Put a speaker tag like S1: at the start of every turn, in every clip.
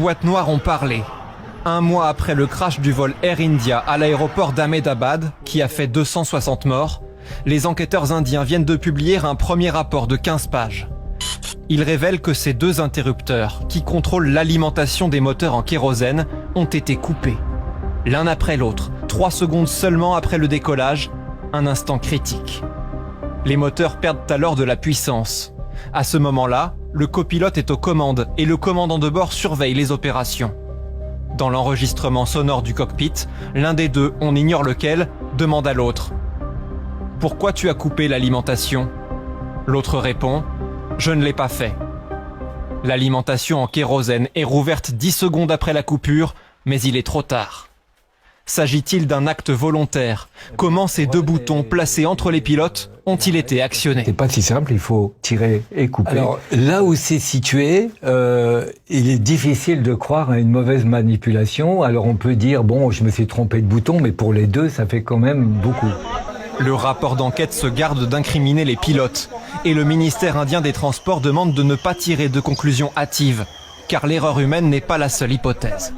S1: boîtes noires ont parlé. Un mois après le crash du vol Air India à l'aéroport d'Ahmedabad, qui a fait 260 morts, les enquêteurs indiens viennent de publier un premier rapport de 15 pages. Il révèle que ces deux interrupteurs, qui contrôlent l'alimentation des moteurs en kérosène, ont été coupés. L'un après l'autre, 3 secondes seulement après le décollage, un instant critique. Les moteurs perdent alors de la puissance. À ce moment-là, le copilote est aux commandes et le commandant de bord surveille les opérations. Dans l'enregistrement sonore du cockpit, l'un des deux, on ignore lequel, demande à l'autre « Pourquoi tu as coupé l'alimentation ?» L'autre répond « Je ne l'ai pas fait ». L'alimentation en kérosène est rouverte 10 secondes après la coupure, mais il est trop tard. S'agit-il d'un acte volontaire? Comment ces deux boutons placés entre les pilotes ont-ils été actionnés?
S2: C'est pas si simple, il faut tirer et couper.
S3: Alors là où c'est situé, il est difficile de croire à une mauvaise manipulation. Alors on peut dire, bon, je me suis trompé de bouton, mais pour les deux, ça fait quand même beaucoup.
S1: Le rapport d'enquête se garde d'incriminer les pilotes. Et le ministère indien des Transports demande de ne pas tirer de conclusions hâtives, car l'erreur humaine n'est pas la seule hypothèse.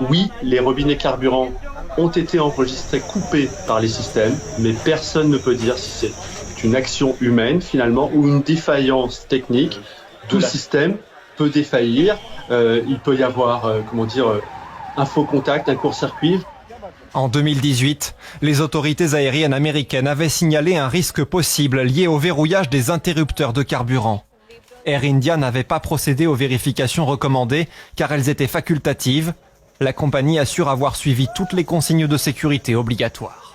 S4: Oui, les robinets carburants ont été enregistrés coupés par les systèmes, mais personne ne peut dire si c'est une action humaine finalement ou une défaillance technique. Tout système peut défaillir, il peut y avoir un faux contact, un court-circuit.
S1: En 2018, les autorités aériennes américaines avaient signalé un risque possible lié au verrouillage des interrupteurs de carburant. Air India n'avait pas procédé aux vérifications recommandées car elles étaient facultatives. La compagnie assure avoir suivi toutes les consignes de sécurité obligatoires.